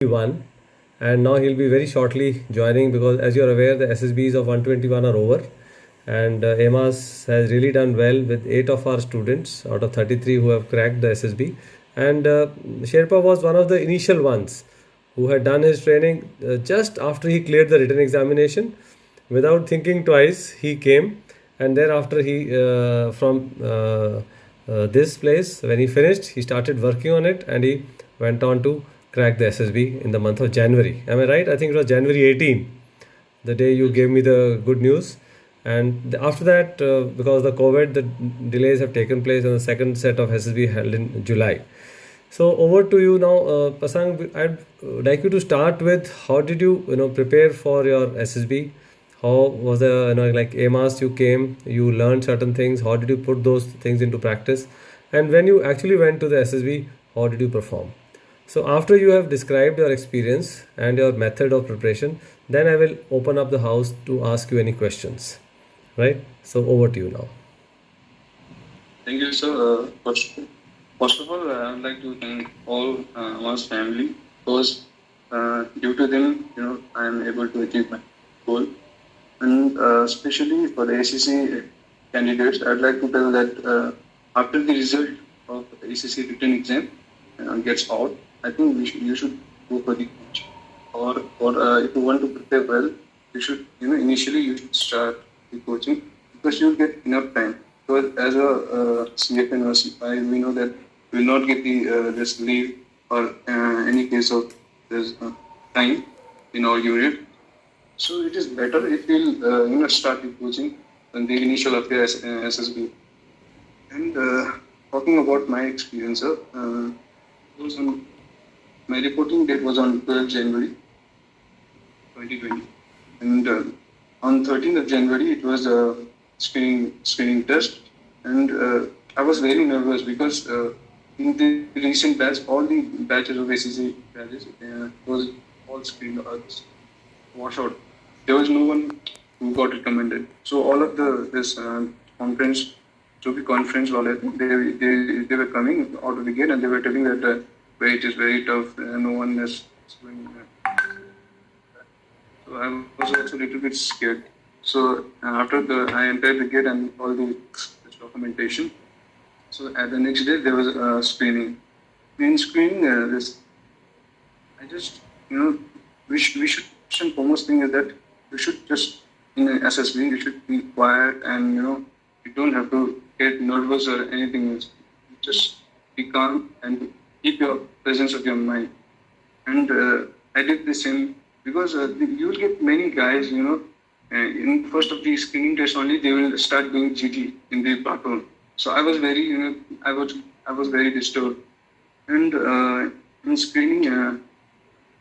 1, and now he'll be very shortly joining because, as you're aware, the SSBs of 121 are over, and AMAS has really done well with 8 of our students out of 33 who have cracked the SSB. And Sherpa was one of the initial ones who had done his training just after he cleared the written examination. Without thinking twice, he came, and thereafter he from this place, when he finished, he started working on it, and he went on to crack the SSB in the month of January. Am I right? I think it was January 18, the day you gave me the good news. And after that, because of the COVID, the delays have taken place, and the second set of SSB held in July. So over to you now, Pasang. I'd like you to start with how did you prepare for your SSB? How was the like AMAS you came, you learned certain things. How did you put those things into practice? And when you actually went to the SSB, how did you perform? So after you have described your experience and your method of preparation, then I will open up the house to ask you any questions. Right? So over to you now. Thank you, sir. First of all, I would like to thank all AMAS family because due to them, I am able to achieve my goal. And especially for the ACC candidates, I'd like to tell that after the result of the ACC written exam gets out, I think you should go for the coach. Or if you want to prepare well, you should initially you should start the coaching because you'll get enough time. Because as a CFN or CFI, we know that we will not get the this leave or any case of this time in our unit. So it is better if we'll start the coaching than the initial of the SSB. And talking about my experience, was on, my reporting date was on 12th January 2020, and on 13th of January it was a screening test, and I was very nervous because in the recent batch, all the batches of ACC batches was all screened wash out. There was no one who got recommended. So all of this conference, to be conference, they were coming out of the gate and they were telling that it is very tough. No one is going. So I was also a little bit scared. So after I entered the gate and all the documentation. So at the next day there was a screening. In screening, I just we should first and foremost thing is that you should just in an SSB you should be quiet and you don't have to get nervous or anything else. Just be calm and keep your presence of your mind. And I did the same because you will get many guys in first of the screening test only they will start doing GT in the platoon. So I was very I was very disturbed. And in screening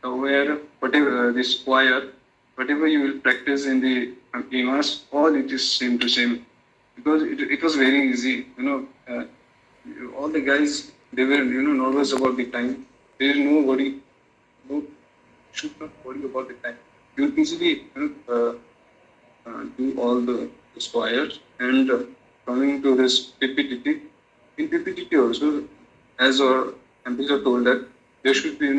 where whatever this choir, whatever you will practice in the AMAS, all it is same to same because it was very easy. All the guys they were nervous about the time. There is no worry. No, should not worry about the time. You will easily do all the choirs and coming to this PPTT. In PPTT also, as our MPs are told that there should be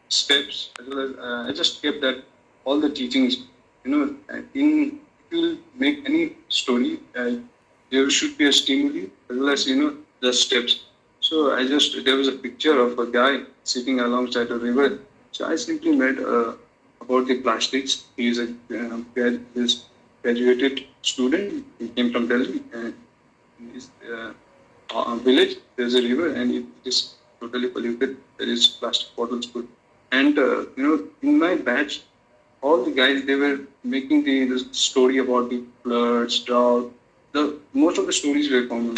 steps as well as I just kept that all the teachings in if you will make any story there should be a stimuli as well as the steps. So there was a picture of a guy sitting alongside a river. So I simply made about the plastics. He is a this graduated student. He came from Delhi and in his village there's a river and it is totally polluted. There is plastic bottles put. And in my batch, all the guys they were making the story about the floods, drought. Most of the stories were common.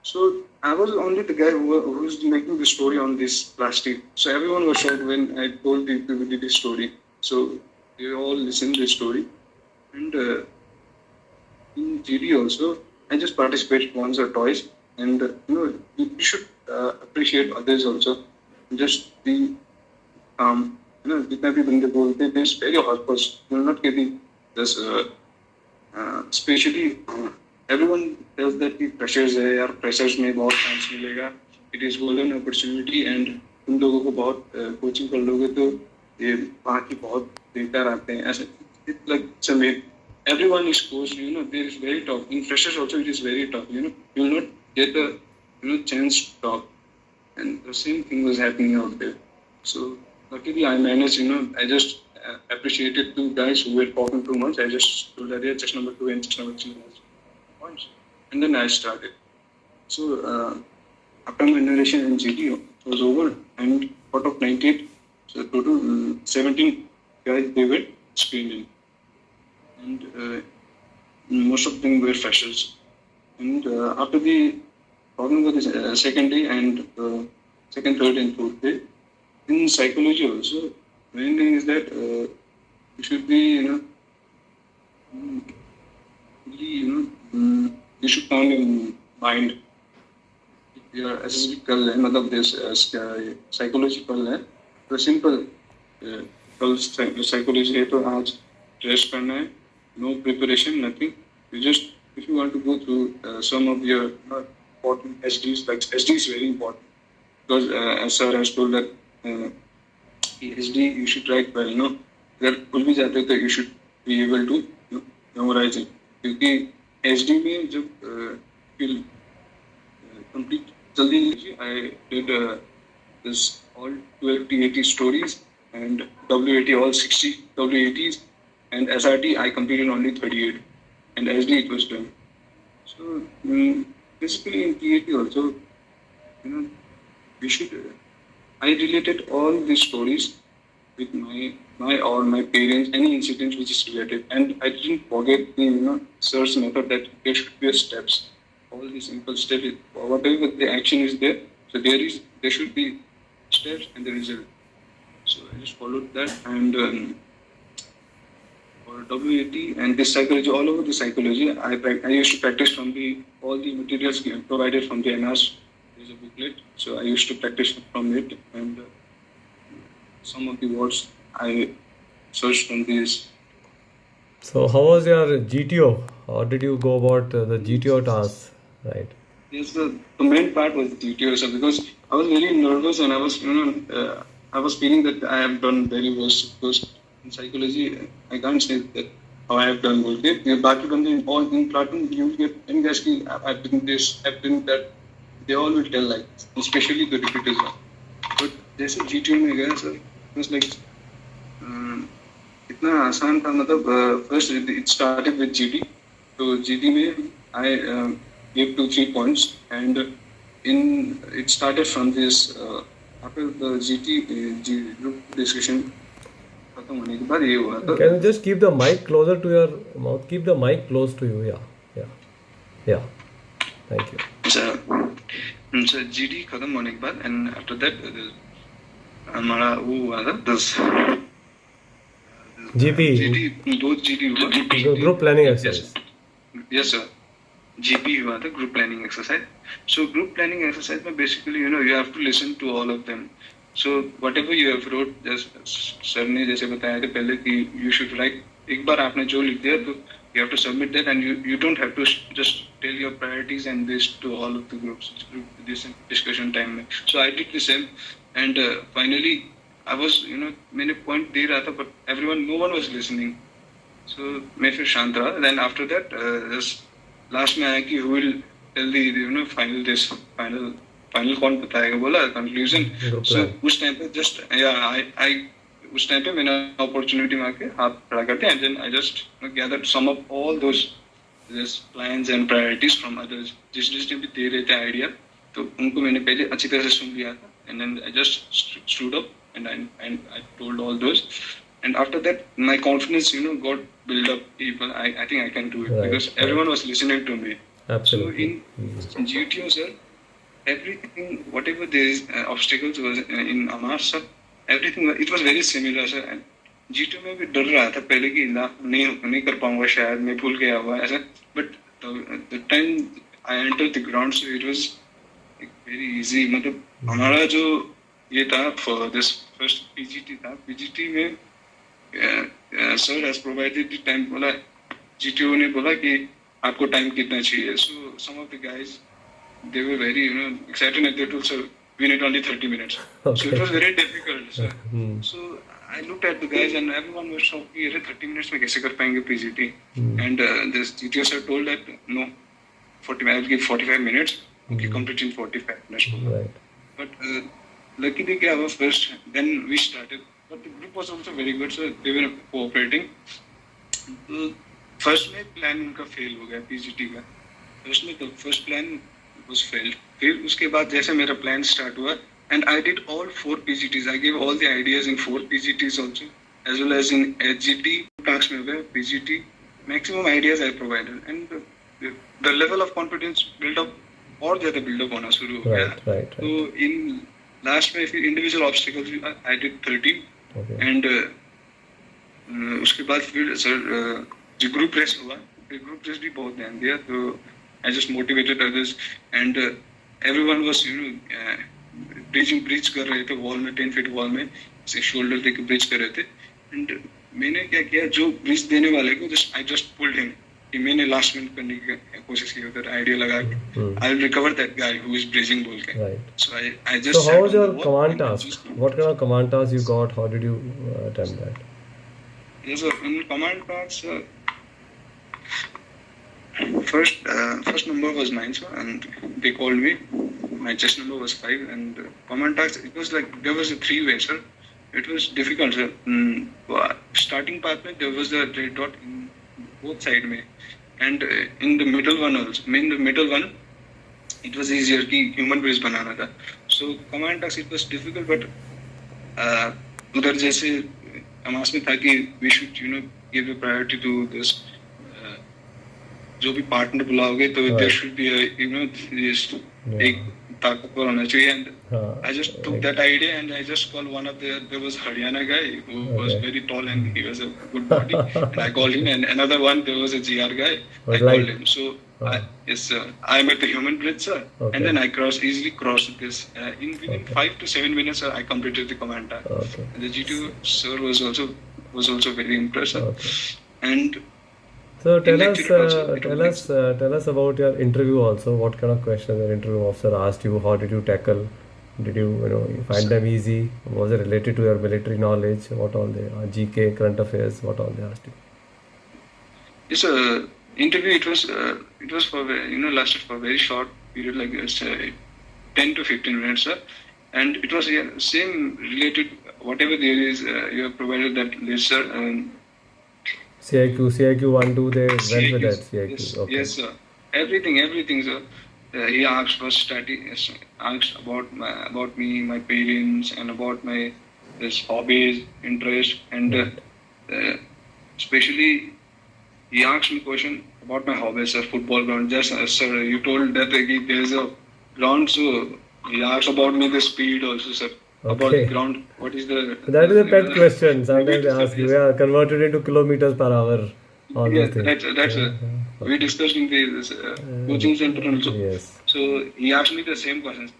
So I was only the guy who was making the story on this plastic. So everyone was shocked when I told the PPTT story. So they all listened to the story. And in GD also, I just participated once or twice. And you should appreciate others also. Just be जितना भी बंदे बोलते हैं spare your heart first you will not get this especially everyone tells that कि pressures है यार pressures में बहुत चांस मिलेगा it is golden opportunity and तुम लोगों को बहुत कोचिंग कर लोगे तो ये बाकी बहुत बेकार आते हैं ऐसे like some everyone is coached, there is very tough in freshers also. It is very tough, you will not get a chance to talk, and the same thing was happening out there. So luckily I managed, I just appreciated two guys who were talking too much. I just told that just number 2 and just number 3 points, and then I started. So after my narration in GT was over, and out of 98, so total 17 guys they were screened, and most of them were freshers. And after the talking about the second day and second, third, and fourth day, in psychology also, main thing is that you should be, you should count in mind. Your SSB कर ले, मतलब this psychology कर ले, तो simple कल psychology है तो आज rest करना है, no preparation, nothing. You just, if you want to go through some of your important SDs, like SD is very important because as sir has told that SD you should write well, अगर भूल भी जाते हो तो you should be able to memorize it, क्योंकि SD में जब you'll complete जल्दी लीजिए. I did this all 12 T80 stories and W80 all 60 W80s, and SRT I completed only 38, and SD it was done. So basically in T80 also, we should. I related all these stories with my or my parents, any incident which is related, and I didn't forget the sir's method that there should be steps. All the simple steps, whatever the action is there, so there should be steps and the result. So I just followed that, and for W80 and this psychology, all over the psychology, I used to practice from all the materials provided from the NAS. There's a booklet, so I used to practice from it, and some of the words I searched from this. So how was your GTO? How did you go about the GTO task? Right. Yes, the main part was the GTO, so because I was very nervous and I was, I was feeling that I have done very worst because in psychology I can't say that how I have done good. Baaki bande all in platoon you get any guys ki I've done this, I've done that. They all will tell like, especially the repeaters. But जैसे GTO में गया sir, it was like इतना आसान था, मतलब first it started with GT. So GT में I gave 2-3 points, and it started from this after the GT group discussion खत्म होने के बाद ये हुआ था. Can you just keep the mic closer to your mouth? Keep the mic close to you. Yeah. Thank you. So GD खत्म होने के बाद, and after that हमारा वो हुआ था this GP. दो GD हुआ. Group planning exercise. Yes sir. GP हुआ था, group planning exercise. So group planning exercise में basically you have to listen to all of them. So whatever you have wrote, just sir ने जैसे बताया था पहले कि you should write. एक बार आपने जो लिख दिया तो you have to submit that, and you don't have to just tell your priorities and this to all of the groups. This discussion time में. So I did the same, and finally I was मैंने point दे रहा था, but no one was listening. So मैं फिर शांत रहा. Then after that just last में आया कि who will tell the final कौन बताएगा बोला conclusion. So उस टाइम पे just I उस टाइम पे मैंने opportunity में आके हाथ खड़ा करते, and then I just gathered some of all those plans and priorities from others. जिस भी दे रहे थे idea, तो उनको मैंने पहले अच्छी तरह से सुन लिया था, and then I just stood up and I told all those. And after that, my confidence, got built up. I think I can do it, right, because everyone was listening to me. Absolutely. So in GTO, sir, everything, whatever there is obstacles was in Amar, sir, everything, it was very similar, sir. And GTO में भी डर रहा था पहले कि नहीं कर पाऊंगा शायद, मैं भूल गया हुआ ऐसा. But the time I entered the ground, so it was very easy. मतलब हमारा जो ये था for this first PGT था, PGT में sir has provided the time. बोला GTO ने बोला कि आपको time कितना चाहिए. So some of the guys, they were very excited, and they told, sir, we need only 30 minutes. So it Okay. was very difficult, sir. Hmm. So I looked at the guys and everyone was shocked, "Ye 30 minutes में कैसे कर पाएंगे PGT?" And this GTO sir told that no, 40. I'll give 45 minutes. Okay, complete in 45 minutes. Right. But luckily, I was first. Then we started. But the group was also very good, so they were cooperating. First में plan उनका fail हो गया PGT का. First में first plan was failed. फिर उसके बाद जैसे मेरा प्लान स्टार्ट हुआ and I did all 4 PGTs. I gave all the ideas in 4 PGTs also, as well as in HGT, tasks में हो गया PGT. Maximum ideas I provided and the level of confidence build up और ज़्यादा build up होना शुरू हो गया. Right. तो in last में फिर individual obstacles I did 13. Okay. And उसके बाद फिर सर जो ग्रुप रेस हुआ, फिर ग्रुप रेस भी बहुत ध्यान दिया. तो I just motivated others and everyone was bridge कर रहे थे वॉल में, 10 फीट वॉल में से शोल्डर तक ब्रिज कर रहे थे. एंड मैंने क्या किया, जो ब्रिज देने वाले को आई जस्ट पुल्ड हिम. कि मैंने लास्ट मिनट करने की कोशिश की उधर आइडिया लगा के I will recover that guy who is bridging बोल के. So I just So how was your command task? What kind of command task you got? How did you attempt that? Yes, sir. In command tasks, first number was 9, sir, and they called me. My chest number was 5, and command tasks, it was like there was a 3-way, sir. It was difficult, sir. Starting part में there was a red dot in both side में, and in the middle one also. In the middle one, it was easier कि human bridge बनाना था. So command task it was difficult, but उधर जैसे Hamas में था कि we should give a priority to this. जो भी पार्टनर बुलाओगे तो there should be a एक ताकतवर होना चाहिए. And I just took that idea and I just called one of there was Haryana guy who was very tall and he was a good body. And I called him, and another one there was a GR guy. I called him. So yes, I met the human bridge, sir. And then I easily crossed this. In within 5 to 7 minutes, sir, I completed the command task. And the G2 sir was also very impressed. And so tell us about your interview also. What kind of questions the interview officer asked you? How did you tackle? Did you find them easy? Was it related to your military knowledge? What all they GK, current affairs? What all they asked you? This interview it was for lasted for a very short period, like 10 to 15 minutes, sir. And it was same related whatever there is you have provided that list, sir. CIQ 1, 2, they went with that CIQ. Yes, Okay. yes, sir. Everything, sir. He asked first asked about me, my parents, and about my hobbies, interest, and especially he asked me question about my hobbies, sir. Football ground. Just sir, you told that there is a ground, so he asked about me the speed also, sir. About the ground, what is the? That is a pet question. Sometimes they ask you, converted into kilometers per hour. All those things. That's we discussed in the coaching center also. Yes. So he asked me the same questions.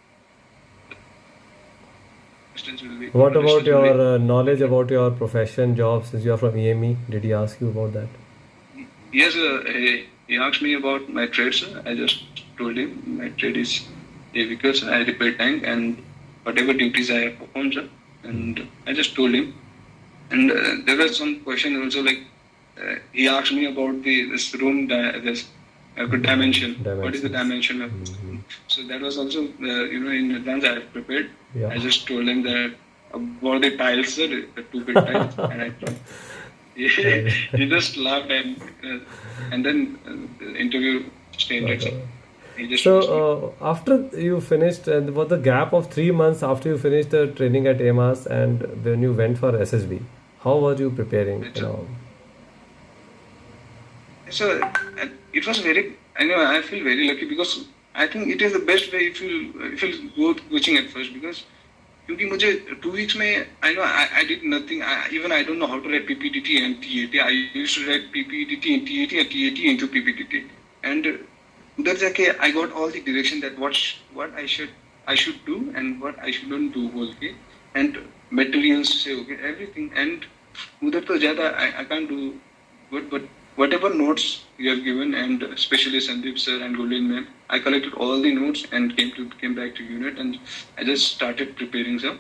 What about your knowledge about your profession, job, since you are from EME? Did he ask you about that? Yes, he asked me about my trade, sir. I just told him my trade is vehicles. I repair tank and whatever duties I have performed, sir. And I just told him. And there was some question also, like he asked me about this room, this dimension. What is the dimension of? So that was also in advance I have prepared. Yeah. I just told him that about the tiles, sir, the 2-bit tiles, and I told. He just laughed and then the interview ended. So after you finished, and was the gap of 3 months after you finished the training at AMAS and when you went for SSB, how were you preparing? So it was very. I feel very lucky because I think it is the best way if you go to coaching at first, because क्योंकि मुझे 2 weeks में I did nothing. I don't know how to write PPDT and TAT. I used to write PPDT and TAT and TAT into PPDT. And उधर जाके I got all the direction that what I should do and what I shouldn't do बोल के, and materials से हो गए everything. And उधर तो ज़्यादा I can't do good, but whatever notes you have given, and especially Sandeep sir and Gulin ma'am, I collected all the notes and came back to unit, and I just started preparing some.